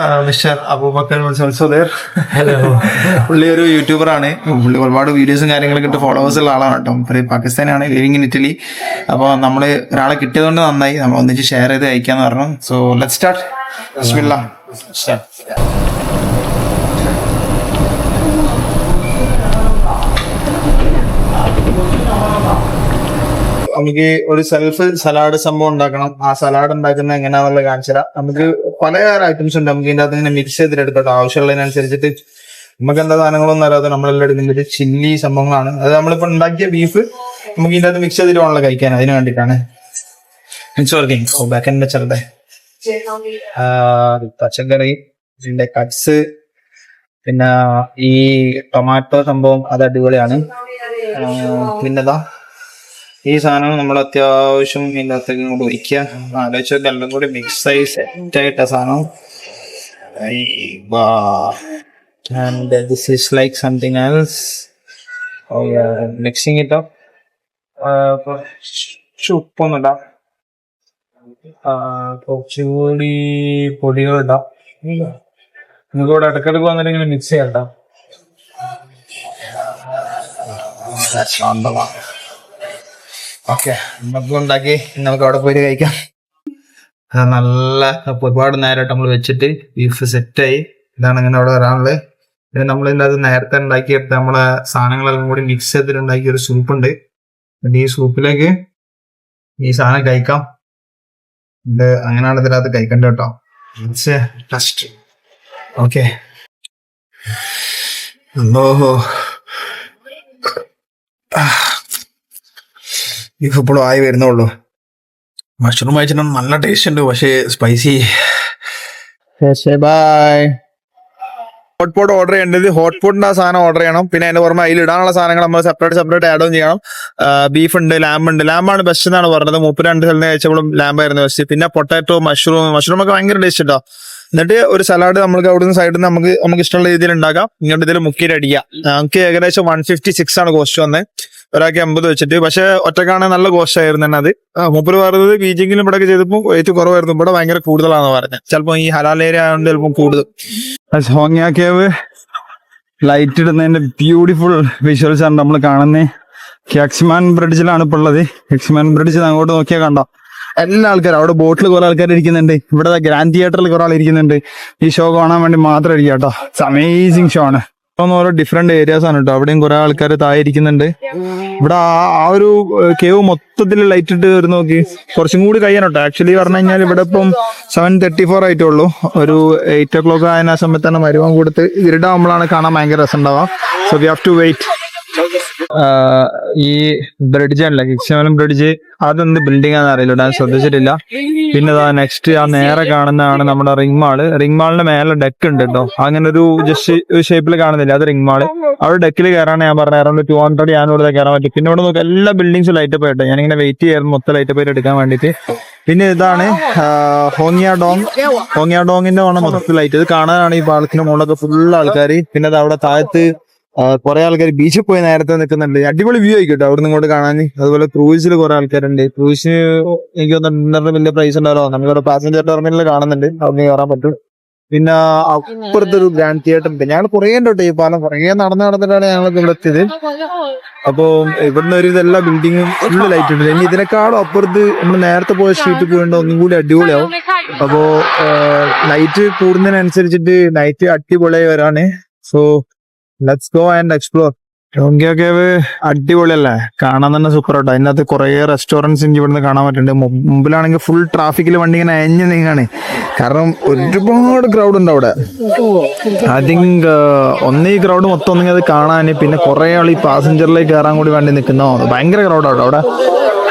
മിസ്റ്റർ അബൂബക്കർ പുള്ളി ഒരു യൂട്യൂബറാണ്. പുള്ളി ഒരുപാട് വീഡിയോസും കാര്യങ്ങളൊക്കെ ഇട്ട് ഫോളോവേഴ്സ് ഉള്ള ആളാണ് കേട്ടോ. പുള്ളി പാകിസ്ഥാനാണ്, ലിവിങ് ഇൻ ഇറ്റലി. അപ്പോൾ നമ്മൾ ഒരാളെ കിട്ടിയതുകൊണ്ട് നന്നായി. നമ്മൾ ഒന്നിച്ച് ഷെയർ ചെയ്ത് അയക്കാന്ന് പറഞ്ഞു. So let's start. ബിസ്മില്ലാ. നമുക്ക് ഒരു സെൽഫ് സലാഡ് സംഭവം ഉണ്ടാക്കണം. ആ സലാഡ് ഉണ്ടാക്കുന്നത് എങ്ങനെയാണെന്നുള്ളത് കാണിച്ചു തരാം. നമുക്ക് പല ഐറ്റംസ് ഉണ്ട്. നമുക്ക് ഇതിന്റെ അകത്ത് ഇങ്ങനെ മിക്സ് ചെയ്തിട്ടെടുത്തോട്ടെ. ആവശ്യമുള്ളതിനനുസരിച്ചിട്ട് നമുക്ക് എന്താ സാധനങ്ങളൊന്നും അറിയാതെ നമ്മളെല്ലാം എടുക്കുന്നത് ചില്ലി സംഭവങ്ങളാണ്. അത് നമ്മളിപ്പോ ഉണ്ടാക്കിയ ബീഫ് നമുക്ക് ഇതിന്റെ അകത്ത് മിക്സ് ചെയ്തിട്ട് വേണമല്ലോ കഴിക്കാൻ. അതിന് വേണ്ടിയിട്ടാണ്. ബാക്കൻ്റെ ചെറുതെ പച്ചക്കറി, ഇതിന്റെ കട്ട്സ്, പിന്നെ ഈ ടൊമാറ്റോ സംഭവം അത് അടിപൊളിയാണ്. പിന്നെതാ ഈ സാധനം നമ്മൾ അത്യാവശ്യം ഇതിൻ്റെ അകത്തേക്ക് ഇങ്ങോട്ട് ഒഴിക്കുക. ആലോചിച്ചൊക്കെ എല്ലാം കൂടി മിക്സ് ആയി സെറ്റ് ആയിട്ട സാധനം. And this is like something else. Mixing ഇട്ടോ. ഉപ്പൊന്നും ഇടാം, കുറച്ചുകൂടി പൊടികൾ ഇടാം. നമുക്ക് ഇവിടെ ഇടക്കിടക്ക് വന്നിട്ട് ഇങ്ങനെ മിക്സ് ചെയ്യണ്ട. ഓക്കെ, നമുക്ക് ഉണ്ടാക്കി നമുക്ക് അവിടെ പോയിട്ട് കഴിക്കാം. നല്ല ഒരുപാട് നേരമായിട്ട് നമ്മൾ വെച്ചിട്ട് ബീഫ് സെറ്റായി. ഇതാണ് ഇങ്ങനെ അവിടെ വരാനുള്ളത്. പിന്നെ നമ്മൾ ഇതിൻ്റെ അത് നേരത്തെ ഉണ്ടാക്കിയെടുത്ത് നമ്മളെ സാധനങ്ങളെല്ലാം കൂടി മിക്സ് ചെയ്തിട്ട് ഉണ്ടാക്കിയ ഒരു സൂപ്പ് ഉണ്ട്. പിന്നെ ഈ സൂപ്പിലേക്ക് ഈ സാധനം കഴിക്കാം. ഇത് അങ്ങനെയാണ് ഇതിനകത്ത് കഴിക്കേണ്ടത് കേട്ടോ. ടെസ്റ്റ്. ഓക്കെ. ഓഹോ, ബീഫ് ഇപ്പോഴും ആയി വരുന്നുള്ളൂ. മഷ്റൂം കഴിച്ചിട്ട് നല്ല ടേസ്റ്റ് ഉണ്ട്, പക്ഷേ spicy. Bye. Hot pot order ചെയ്യേണ്ടത് ഹോട്ട് പോട്ടിന്റെ ആ സാധനം ഓർഡർ ചെയ്യണം. പിന്നെ അതിന്റെ പുറമെ അതിൽ ഇടാനുള്ള സാധനങ്ങൾ നമ്മൾ സെപ്പറേറ്റ് ആഡ് ഓൺ ചെയ്യണം. ബീഫ് ഉണ്ട്, ലാമ്പാണ് ബെസ്റ്റ് എന്നാണ് പറഞ്ഞത്. 32 സ്ഥലത്ത് കഴിച്ചപ്പോഴും ലാമ്പായിരുന്നു ബെസ്റ്റ്. പിന്നെ പൊട്ടാറ്റോ, മഷ്റൂം ഒക്കെ ഭയങ്കര ടേസ്റ്റ് കേട്ടോ. എന്നിട്ട് ഒരു സലാഡ് നമുക്ക് അവിടുന്ന് സൈഡിൽ നിന്ന് നമുക്ക് ഇഷ്ടമുള്ള രീതിയിൽ ഉണ്ടാക്കാം. ഇങ്ങോട്ട് ഇതിൽ മുക്കിയിട്ട് അടിക്കാം. നമുക്ക് ഏകദേശം 156 ആണ് കോസ്റ്റ് വന്നത്. ഒരാൾക്ക് 80 വെച്ചിട്ട്. പക്ഷെ ഒറ്റക്കാണ് നല്ല കോസ്റ്റ് ആയിരുന്നു തന്നെ അത്. മൂപ്പര് പറയുന്നത് ബീജിങ്ങിലും ഇവിടെ ചെയ്തപ്പോൾ റേറ്റ് കുറവായിരുന്നു. ഇവിടെ ഭയങ്കര കൂടുതലാണെന്ന് പറഞ്ഞത്. ചിലപ്പോൾ ഈ ഹലാൽ ഏരിയ ആയതുകൊണ്ട് ചിലപ്പോൾ കൂടുതൽ. ഹോങ്യ കേവ് ലൈറ്റ് ഇടുന്നതിന്റെ ബ്യൂട്ടിഫുൾ വിഷ്വൽസ് ആണ് നമ്മൾ കാണുന്നത്. കെക്സ്മാൻ ബ്രിഡ്ജിലാണ് ഇപ്പോൾ ഉള്ളത്. കെക്സ്മാൻ ബ്രിഡ്ജ് അങ്ങോട്ട് നോക്കിയാൽ കണ്ടോ, എല്ലാ ആൾക്കാരും അവിടെ ബോട്ടിൽ കുറെ ആൾക്കാർ ഇരിക്കുന്നുണ്ട്. ഇവിടെ ഗ്രാൻഡ് തിയേറ്ററിൽ കുറെ ആൾ ഇരിക്കുന്നുണ്ട്. ഈ ഷോ കാണാൻ വേണ്ടി മാത്രം ഇരിക്കുക കേട്ടോ. ഇറ്റ്സ് അമേസിങ് ഷോ ആണ്. ഓരോ ഡിഫറെന്റ് ഏരിയാസ് ആണ് കേട്ടോ. അവിടെയും കുറെ ആൾക്കാർ താഴെ ഇരിക്കുന്നുണ്ട്. ഇവിടെ ആ ഒരു കേവ് മൊത്തത്തിൽ ലൈറ്റ് ഇട്ട് വരുന്ന നോക്കി. കുറച്ചും കൂടി കഴിയാനോട്ടോ. ആക്ച്വലി പറഞ്ഞു കഴിഞ്ഞാൽ ഇവിടെ ഇപ്പം 7:34 ആയിട്ടേ ഉള്ളൂ. ഒരു 8 o'clock ആയ സമയത്ത് തന്നെ മരുവം കൊടുത്ത് ഇരുടാകുമ്പോഴാണ് കാണാൻ ഭയങ്കര രസം ഉണ്ടാവുക. So we have to wait. ഈ ബ്രിഡ്ജ് അല്ല, കിക്സ്മലം ബ്രിഡ്ജ്, അതെന്ത് ബിൽഡിംഗ് ആണെന്ന് അറിയില്ല, ഞാൻ ശ്രദ്ധിച്ചിട്ടില്ല. പിന്നെ നെക്സ്റ്റ് ആ നേരെ കാണുന്നതാണ് നമ്മുടെ റിംഗ് മാള്. റിംഗ് മാളിന്റെ മേലെ ഡെക്ക് ഉണ്ട് കേട്ടോ. അങ്ങനെ ഒരു ജസ്റ്റ് ഷേപ്പിൽ കാണുന്നില്ല, അത് റിംഗ് മാള്. അവിടെ ഡെക്കിൽ കയറാണ് ഞാൻ പറഞ്ഞ അറൗണ്ട് 200 ഞാനിവിടെ കയറാൻ പറ്റും. പിന്നെ ഇവിടെ നോക്കുക എല്ലാ ബിൽഡിങ്സും ലൈറ്റപ്പ് ആയിട്ട് ഞാനിങ്ങനെ വെയിറ്റ് ചെയ്യായിരുന്നു മൊത്തം ലൈറ്റപ്പ് ആയിട്ട് എടുക്കാൻ വേണ്ടിയിട്ട്. പിന്നെ ഇതാണ് ഹോങ്ങിയാഡോങ്ങിന്റെ ആണ് മൊത്തത്തിൽ ലൈറ്റ്. ഇത് കാണാനാണ് ഈ പാലത്തിന്റെ മുകളിലൊക്കെ ഫുൾ ആൾക്കാർ. പിന്നെ അത് അവിടെ താഴത്ത് കുറെ ആൾക്കാർ ബീച്ചിൽ പോയി നേരത്തെ നിൽക്കുന്നുണ്ട്. അടിപൊളി വ്യൂ ആയിക്കോട്ടെ അവിടെ നിന്ന് ഇങ്ങോട്ട് കാണാൻ. അതുപോലെ ക്രൂസിൽ കുറെ ആൾക്കാരുണ്ട്. ക്രൂസിന് എനിക്ക് തോന്നുന്നു വലിയ പ്രൈസ് ഉണ്ടാവോ. നമുക്കിവിടെ പാസഞ്ചർ ടെർമിനൽ കാണുന്നുണ്ട്, അവിടെ കയറാൻ പറ്റും. പിന്നെ അപ്പുറത്തൊരു ഗ്രാൻഡ് തിയേറ്റർ ഉണ്ട്. ഞങ്ങൾ കുറേ ഉണ്ടോ ഈ പാലം, കുറേ നടന്നിട്ടാണ് ഞങ്ങൾക്ക് ഇവിടെ എത്തിയത്. അപ്പോ ഇവിടുന്ന് ഒരു ഇതെല്ലാം ബിൽഡിങ്ങും ഫുള്ള് ലൈറ്റ് ഉണ്ട്. ഇനി ഇതിനേക്കാളും അപ്പുറത്ത് നമ്മൾ നേരത്തെ പോയ സ്ട്രീറ്റിൽ പോയിട്ട് ഒന്നും കൂടി അടിപൊളിയാവും. അപ്പോ ലൈറ്റ് കൂടുന്നതിനനുസരിച്ചിട്ട് നൈറ്റ് അടിപൊളിയായി വരാണ്. So let's go and explore. ടോങ്കിയോ കേവ് അടിപൊളിയല്ലേ, കാണാൻ തന്നെ സൂപ്പർ ആട്ടോ. അതിനകത്ത് കുറെ റെസ്റ്റോറൻറ്റ്സ് എനിക്ക് ഇവിടുന്ന് കാണാൻ പറ്റുന്നുണ്ട്. മുമ്പിലാണെങ്കിൽ ഫുൾ ട്രാഫിക്കിൽ വണ്ടി ഇങ്ങനെ അയഞ്ഞു നീങ്ങാണ്, കാരണം ഒരുപാട് ക്രൗഡ് ഉണ്ട് അവിടെ. ഐ തിങ്ക് ഈ ക്രൗഡ് മൊത്തം ഒന്നെങ്കിൽ അത് കാണാൻ, പിന്നെ കുറെ ആൾ ഈ പാസഞ്ചറിലേക്ക് കയറാൻ കൂടി വേണ്ടി നിൽക്കുന്നോ, ഭയങ്കര ക്രൗഡാട്ടോ അവിടെ.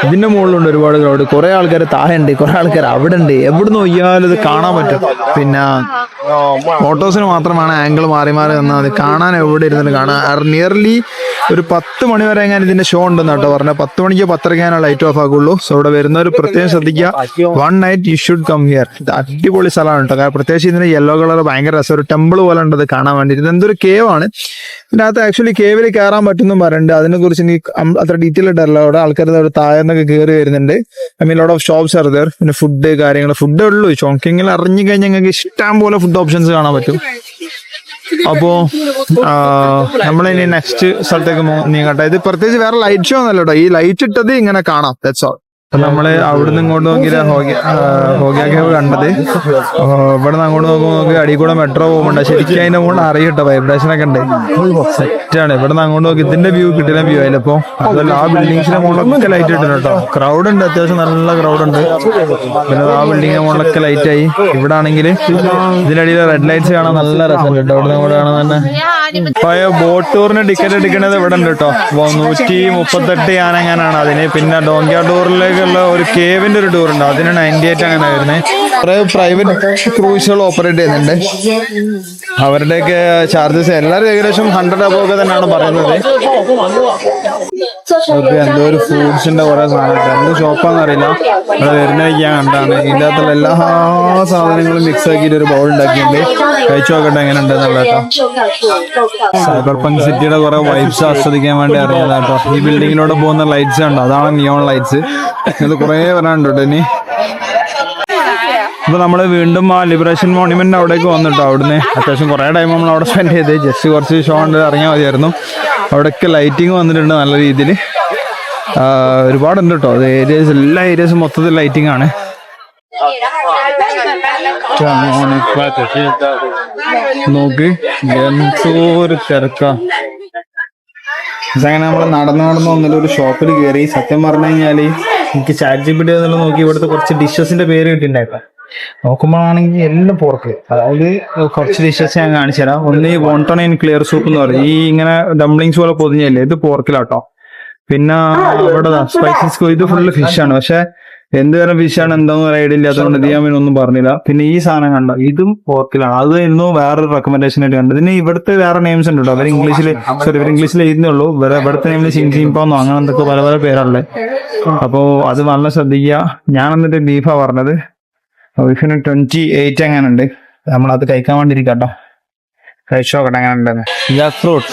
ഇതിന്റെ മുകളിലുണ്ട് ഒരുപാട് ക്രൗഡ്. കുറെ ആൾക്കാർ താഴെ ഉണ്ട്, കുറെ ആൾക്കാർ അവിടെ ഉണ്ട്. എവിടുന്ന് നോക്കിയാലും ഇത് കാണാൻ പറ്റും. പിന്നെ ഫോട്ടോസിന് മാത്രമാണ് ആംഗിൾ മാറി മാറി വന്നാൽ മതി, കാണാൻ എവിടെ ഇരുന്നിട്ട് കാണാൻ. നിയർലി ഒരു 10 മണി വരെ എങ്ങനെ ഇതിന്റെ ഷോ ഉണ്ടെന്ന് കേട്ടോ പറഞ്ഞത്. 10 മണിക്ക് 10:30 ലൈറ്റ് ഓഫ് ആകുള്ളൂ. സോ ഇവിടെ വരുന്നവർ പ്രത്യേകം ശ്രദ്ധിക്കുക. 1 night you should come here. ഇത് അടിപൊളി സ്ഥലമാണ് കേട്ടോ. പ്രത്യേകിച്ച് ഇതിന്റെ യെല്ലോ കളർ ഭയങ്കര രസം, ഒരു ടെമ്പിൾ പോലെ ഉണ്ട് കാണാൻ വേണ്ടിയിട്ട്. ഇതെന്തൊരു കേവ് ആണ്. ഇതിനകത്ത് ആക്ച്വലി കേവിൽ കയറാൻ പറ്റുന്നു പറയുന്നുണ്ട്. അതിനെ കുറിച്ച് എനിക്ക് അത്ര ഡീറ്റെയിൽ ആയിട്ടല്ല. അവിടെ ആൾക്കാർ അവിടെ താഴെന്നൊക്കെ കയറി വരുന്നുണ്ട്. I mean lot of shops are there. പിന്നെ ഫുഡ് കാര്യങ്ങൾ, ഫുഡ് ഉള്ളൂ. ചോങ്കിങ്ങിൽ അറിഞ്ഞു കഴിഞ്ഞാൽ ഞങ്ങൾക്ക് ഇഷ്ടം പോലെ ഫുഡ് ഓപ്ഷൻസ് കാണാൻ പറ്റും. അപ്പോ നമ്മളിനി നെക്സ്റ്റ് സ്ഥലത്തേക്ക് നീങ്ങട്ടെ. ഇത് പ്രത്യേകിച്ച് വേറെ ലൈറ്റ് ഷോ ഒന്നല്ല കേട്ടോ. ഈ ലൈറ്റ് ഇട്ടത് ഇങ്ങനെ കാണാം, ദാറ്റ്സ് ഓൾ. നമ്മള് അവിടുന്ന് ഇങ്ങോട്ട് നോക്കിയ ഹോഗിയ കേവ് കണ്ടത്. ഇവിടെ നിന്ന് അങ്ങോട്ട് നോക്കി അടിയിൽ കൂടെ മെട്രോ പോകുന്നുണ്ട്. ശരിക്കും അതിന്റെ മുകളിൽ അറിയട്ടോ, വൈബ്രേഷൻ ഒക്കെ ഉണ്ട്, സെറ്റാണ്. ഇവിടെ നിന്ന് അങ്ങോട്ട് നോക്കി ഇതിന്റെ വ്യൂ കിട്ടുന്ന വ്യൂ ആയില്ലപ്പോ. അതല്ല ആ ബിൽഡിങ്സിന്റെ മുകളിലൊക്കെ ലൈറ്റ് ഇട്ടുണ്ട് കേട്ടോ. ക്രൗഡ് ഉണ്ട്, അത്യാവശ്യം നല്ല ക്രൗഡ് ഉണ്ട്. പിന്നെ ആ ബിൽഡിങ്ങിന്റെ മുകളിലൊക്കെ ലൈറ്റ് ആയി. ഇവിടെ ആണെങ്കിൽ ഇതിനടിയിൽ റെഡ് ലൈറ്റ്സ് കാണാൻ നല്ല രസം കേട്ടോ. ഇവിടെ അങ്ങോട്ട് കാണാൻ തന്നെ. പഴയ ബോട്ട് ടൂറിന് ടിക്കറ്റ് എടുക്കുന്നത് ഇവിടെ ഉണ്ട് കേട്ടോ. 138 ആനെങ്ങാനാണ് അതിന്. പിന്നെ ഡോങ്കിയ ടൂറിലേക്ക് ഒരു കേവിന്റെ ഒരു ടൂർ ഉണ്ട്, അതിന് 98 അങ്ങനെ വരുന്നത്. കുറെ പ്രൈവറ്റ് ക്രൂസുകൾ ഓപ്പറേറ്റ് ചെയ്യുന്നുണ്ട്. അവരുടെയൊക്കെ ചാർജസ് എല്ലാവരും ഏകദേശം 100 above തന്നെയാണ് പറയുന്നത്. ഓക്കെ, എന്തോ ഒരു ഫ്രൂട്ട്സിന്റെ കുറെ സാധനം, എന്ത് ഷോപ്പാന്ന് അറിയില്ല. അവിടെ വരുന്ന ഞാൻ കണ്ടാണ്. ഇതിൻ്റെ അകത്തുള്ള എല്ലാ സാധനങ്ങളും മിക്സ് ആക്കിയിട്ട് ഒരു ബൗൾ ഉണ്ടാക്കിയിട്ടുണ്ട്. കഴിച്ചു നോക്കട്ടെ എങ്ങനെ ഉണ്ടെന്നുള്ള കേട്ടോ. സൈബർ പങ്ക് സിറ്റിയുടെ കുറെ വൈബ്സ് ആസ്വദിക്കാൻ വേണ്ടി അറിയാം. ഈ ബിൽഡിങ്ങിലൂടെ പോകുന്ന ലൈറ്റ്സ് ഉണ്ടോ, അതാണ് നിയോൺ ലൈറ്റ്സ്. ഇത് കുറെ വരാനുണ്ട് കേട്ടോ. ഇനി ഇപ്പൊ നമ്മള് വീണ്ടും ആ ലിബറേഷൻ മോണ്യുമെന്റ് അവിടേക്ക് വന്നിട്ടോ. അവിടുന്ന് അത്യാവശ്യം കുറെ ടൈം നമ്മൾ അവിടെ സ്പെൻഡ് ചെയ്ത് ജസ്റ്റ് കുറച്ച് ഷോ ഉണ്ട് ഇറങ്ങിയാൽ മതിയായിരുന്നു. അവിടെയൊക്കെ ലൈറ്റിംഗ് വന്നിട്ടുണ്ട് നല്ല രീതിയിൽ. ഒരുപാടുണ്ട് കേട്ടോ. അത് ഏരിയാസ്, എല്ലാ ഏരിയാസും മൊത്തത്തിൽ ലൈറ്റിംഗ് ആണ്. നോക്ക് എന്തോരു തിരക്ക. അങ്ങനെ നമ്മൾ നടന്നു വന്നിട്ട് ഒരു ഷോപ്പിൽ കയറി. സത്യം പറഞ്ഞു കഴിഞ്ഞാല് എനിക്ക് ChatGPT എന്നുള്ളത് നോക്കി ഇവിടുത്തെ കുറച്ച് ഡിഷസിന്റെ പേര് കിട്ടിണ്ടായിരുന്നു. നോക്കുമ്പോഴാണെങ്കിൽ എല്ലാം പോർക്ക്. അതായത് കുറച്ച് ഡിഷസ് ഞാൻ കാണിച്ചു തരാം. ഒന്ന് ഈ വോണ്ടൺ ഇൻ ക്ലിയർ സൂപ്പ് എന്ന് പറയും. ഈ ഇങ്ങനെ ഡംപ്ലിങ്സ് പോലെ പൊതിഞ്ഞല്ലേ, ഇത് പോർക്കിലാട്ടോ. പിന്നെ ഇവിടെ സ്പൈസസ്, ഇത് ഫുള്ള് ഫിഷാണ്. പക്ഷെ എന്ത് തരം ഫിഷാണ് എന്താന്ന് ഒരു ഐഡിയ ഇല്ലാത്തതുകൊണ്ട് ഇത് ഞാൻ ഒന്നും പറഞ്ഞില്ല. പിന്നെ ഈ സാധനം കണ്ടോ, ഇതും പോർക്കിലാണ്. അത് ഇന്നും വേറൊരു റെക്കമെൻഡേഷൻ ആയിട്ട് കണ്ടത്. ഇതിന് ഇവിടുത്തെ വേറെ നെയിംസ് ഉണ്ട് കേട്ടോ. ഇവർ ഇംഗ്ലീഷിൽ എഴുതുന്നേ ഉള്ളൂ. ഇവിടുത്തെ നെയിമിൽ സിംസിംപോന്നോ അങ്ങനെ എന്തൊക്കെ പല പല പേരാണല്ലേ. അപ്പോ അത് നല്ല ശ്രദ്ധിക്കുക. ഞാൻ എന്നിട്ട് ബീഫാ പറഞ്ഞത്. ബീഫിന് 28 അങ്ങനെ ഉണ്ട്. നമ്മളത് കഴിക്കാൻ വേണ്ടിയിരിക്കാം കേട്ടോ. കഴിച്ചു നോക്കട്ടെ അങ്ങനെ ഉണ്ടെന്ന്. ജാക്ക് ഫ്രൂട്ട്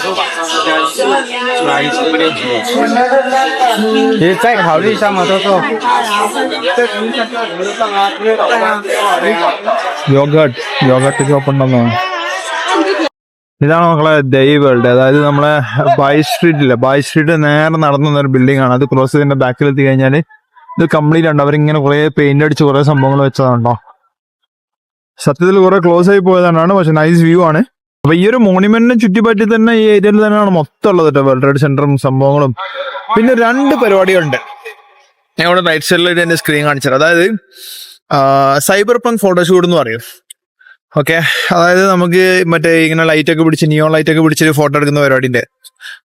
യോഗട്ട് ഷോപ്പ് ഉണ്ടെന്നോ. ഇതാണ് മക്കളെ ദൈ വേൾഡ്. അതായത് നമ്മളെ ബായ് സ്ട്രീറ്റ് നേരെ നടന്നു വന്നൊരു ബിൽഡിംഗ് ആണ്. അത് ക്രോസ് ചെയ്തതിന്റെ ബാക്കിലെത്തി കഴിഞ്ഞാല് ഇത് കംപ്ലീറ്റ് ഉണ്ട്. അവരിങ്ങനെ കുറെ പെയിന്റ് അടിച്ച് കുറെ സംഭവങ്ങൾ വെച്ചതാണോ. സത്യത്തിൽ കുറെ ക്ലോസ് ആയി പോയതാണ്, പക്ഷെ നൈസ് വ്യൂ ആണ്. അപ്പൊ ഈ ഒരു മോണുമെന്റിനെ ചുറ്റിപ്പറ്റി തന്നെ ഈ ഏരിയയിൽ തന്നെയാണ് മൊത്തം ഉള്ളത് കേട്ടോ, വേൾഡ് ട്രേഡ് സെന്ററും സംഭവങ്ങളും. പിന്നെ 2 പരിപാടികളുണ്ട്. ഞാൻ ഇവിടെ റൈറ്റ് സൈഡിലായിട്ട് എന്റെ സ്ക്രീൻ കാണിച്ചത്. അതായത് സൈബർ പങ്ക് ഫോട്ടോഷൂട്ട് എന്ന് പറയും. ഓക്കെ, അതായത് നമുക്ക് മറ്റേ ഇങ്ങനെ ലൈറ്റ് ഒക്കെ പിടിച്ച് നിയോൺ ലൈറ്റ് ഒക്കെ പിടിച്ച് ഫോട്ടോ എടുക്കുന്ന പരിപാടിന്റെ.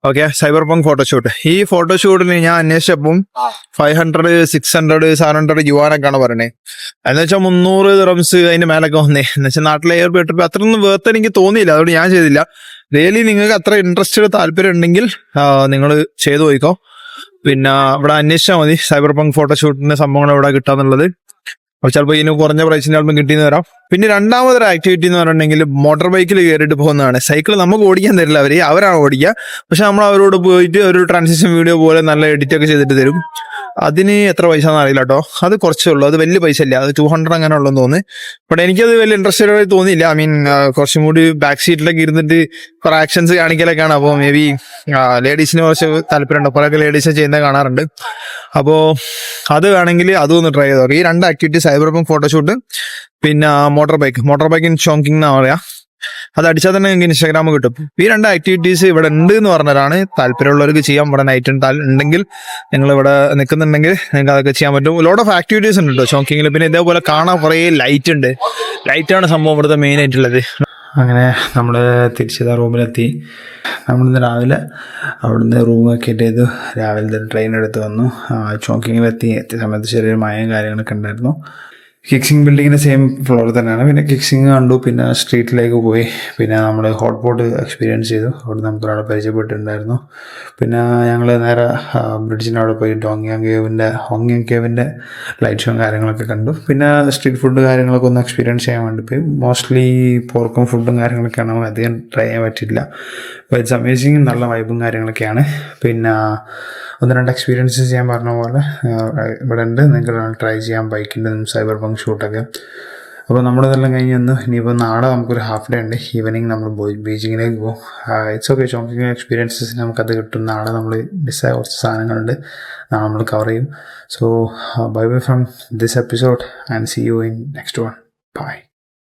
ഓക്കെ, സൈബർ പങ്ക് ഫോട്ടോഷൂട്ട്. ഈ ഫോട്ടോഷൂട്ടിന് ഞാൻ അന്വേഷിച്ചപ്പം 500, 600, 700 യുവാനൊക്കെയാണ് പറയണേ. എന്ന് വെച്ചാൽ 300 ദിറംസ് അതിന്റെ മേലൊക്കെ വന്നേ. എന്ന് വെച്ചാൽ നാട്ടിലെ എയർ പെട്രോൾ അത്രയൊന്നും വേർത്ത് എനിക്ക് തോന്നിയില്ല, അതുകൊണ്ട് ഞാൻ ചെയ്തില്ല. റിയലി നിങ്ങൾക്ക് അത്ര ഇൻട്രസ്റ്റഡ് താല്പര്യം ഉണ്ടെങ്കിൽ നിങ്ങൾ ചെയ്തു പോയിക്കോ. പിന്നെ ഇവിടെ അന്വേഷിച്ചാൽ മതി സൈബർ പങ്ക് ഫോട്ടോഷൂട്ടിന്റെ സംഭവങ്ങൾ ഇവിടെ കിട്ടാന്നുള്ളത്. അപ്പോൾ ചിലപ്പോൾ ഇതിന് കുറഞ്ഞ പ്രൈസിന് ചിലപ്പോൾ കിട്ടിയെന്ന് വരാം. പിന്നെ രണ്ടാമതൊരു ആക്ടിവിറ്റി എന്ന് പറഞ്ഞിട്ടുണ്ടെങ്കിൽ മോട്ടോർ ബൈക്കിൽ കയറിയിട്ട് പോകുന്നതാണ്. സൈക്കിൾ നമുക്ക് ഓടിക്കാൻ തരില്ല, അവരാണ് ഓടിക്കുക. പക്ഷെ നമ്മൾ അവരോട് പോയിട്ട് ഒരു ട്രാൻസിഷൻ വീഡിയോ പോലെ നല്ല എഡിറ്റ് ഒക്കെ ചെയ്തിട്ട് തരും. അതിന് എത്ര പൈസ എന്ന് അറിയില്ല കേട്ടോ, അത് കുറച്ചേ ഉള്ളൂ, അത് വലിയ പൈസ ഇല്ല, അത് 200 അങ്ങനെ ഉള്ളതെന്ന് തോന്നി. ബട്ട് എനിക്കത് വലിയ ഇൻട്രസ്റ്റഡ് ആയി തോന്നിയില്ല. ഐ മീൻ കുറച്ചും കൂടി ബാക്ക് സീറ്റിലൊക്കെ ഇരുന്നിട്ട് കുറെ ആക്ഷൻസ് കാണിക്കലൊക്കെയാണ്. അപ്പോൾ മേ ബി ലേഡീസിന് കുറച്ച് താല്പര്യമുണ്ട്, കുറേയൊക്കെ ലേഡീസ് ചെയ്യുന്നത് കാണാറുണ്ട്. അപ്പോൾ അത് വേണമെങ്കിൽ അതൊന്ന് ട്രൈ ചെയ്ത് നോക്കാം. ഈ 2 ആക്ടിവിറ്റി, സൈബർ പങ്ക് ഫോട്ടോഷൂട്ട് പിന്നെ മോട്ടോർ ബൈക്ക് ഇൻ ചോങ്കിങ് എന്നാ പറയാ. അത് അടിച്ചാൽ തന്നെ നിങ്ങൾക്ക് ഇൻസ്റ്റാഗ്രാം കിട്ടും. ഈ 2 ആക്ടിവിറ്റീസ് ഇവിടെ ഉണ്ട് എന്ന് പറഞ്ഞവരാണ്. താല്പര്യമുള്ളവർക്ക് ചെയ്യാം. ഇവിടെ നൈറ്റ് ഉണ്ടെങ്കിൽ നിങ്ങൾ ഇവിടെ നിൽക്കുന്നുണ്ടെങ്കിൽ നിങ്ങൾക്ക് അതൊക്കെ ചെയ്യാൻ പറ്റും. ലോട്ട് ഓഫ് ആക്ടിവിറ്റീസ് ഉണ്ട് കേട്ടോ ചോങ്കിങ്ങിൽ. പിന്നെ ഇതേപോലെ കാണാൻ കുറേ ലൈറ്റ് ഉണ്ട്. ലൈറ്റാണ് സംഭവം ഇവിടുത്തെ മെയിൻ ആയിട്ടുള്ളത്. അങ്ങനെ നമ്മൾ തിരിച്ചതാ റൂമിലെത്തി. നമ്മളിന്ന് രാവിലെ അവിടുന്ന് റൂമൊക്കെ ചെയ്തു. രാവിലെ തന്നെ ട്രെയിൻ എടുത്ത് വന്നു. ചോങ്കിങ്ങിലെത്തിയ സമയത്ത് ചെറിയൊരു മഴയും കാര്യങ്ങളൊക്കെ ഉണ്ടായിരുന്നു. കിക്സിംഗ് ബിൽഡിങ്ങിൻ്റെ സെയിം ഫ്ലോറിൽ തന്നെയാണ്. പിന്നെ കിക്സിംഗ് കണ്ടു, പിന്നെ സ്ട്രീറ്റിലേക്ക് പോയി, പിന്നെ നമ്മൾ ഹോട്ട് പോട്ട് എക്സ്പീരിയൻസ് ചെയ്തു. അവിടെ നമുക്ക് ഒരാളെ പരിചയപ്പെട്ടിട്ടുണ്ടായിരുന്നു. പിന്നെ ഞങ്ങൾ നേരെ ബ്രിഡ്ജിൻ്റെ അവിടെ പോയി ഹോങ്ങിങ് കേവിൻ്റെ ലൈറ്റ് ഷോ കാര്യങ്ങളൊക്കെ കണ്ടു. പിന്നെ സ്ട്രീറ്റ് ഫുഡ് കാര്യങ്ങളൊക്കെ ഒന്ന് എക്സ്പീരിയൻസ് ചെയ്യാൻ വേണ്ടി പോയി. മോസ്റ്റ്ലി പോർക്കും ഫുഡും കാര്യങ്ങളൊക്കെയാണ്, നമുക്ക് അധികം ട്രൈ ചെയ്യാൻ പറ്റില്ല. അപ്പോൾ ഇറ്റ്സ് അമേസിങ്, നല്ല വൈബും കാര്യങ്ങളൊക്കെയാണ്. പിന്നെ 1-2 എക്സ്പീരിയൻസസ് ചെയ്യാൻ പറഞ്ഞ പോലെ ഇവിടെ ഉണ്ട്, നിങ്ങൾക്ക് ട്രൈ ചെയ്യാം ബൈക്കിൻ്റെ സൈബർ പങ്ക് ഷൂട്ടൊക്കെ. അപ്പോൾ നമ്മളിതെല്ലാം കഴിഞ്ഞ് വന്നു. ഇനിയിപ്പോൾ നാളെ നമുക്കൊരു ഹാഫ് ഡേ ഉണ്ട്. ഈവനിങ് നമ്മൾ ബീച്ചിങ്ങിലേക്ക് പോകും. ഇറ്റ്സ് ഓക്കെ, ചോങ്കിങ് എക്സ്പീരിയൻസസ് നമുക്കത് കിട്ടും. നാളെ നമ്മൾ മിസ്സായ കുറച്ച് സാധനങ്ങളുണ്ട്, നാളെ നമ്മൾ കവർ ചെയ്യും. So bye bye from this episode and see you in next one. By.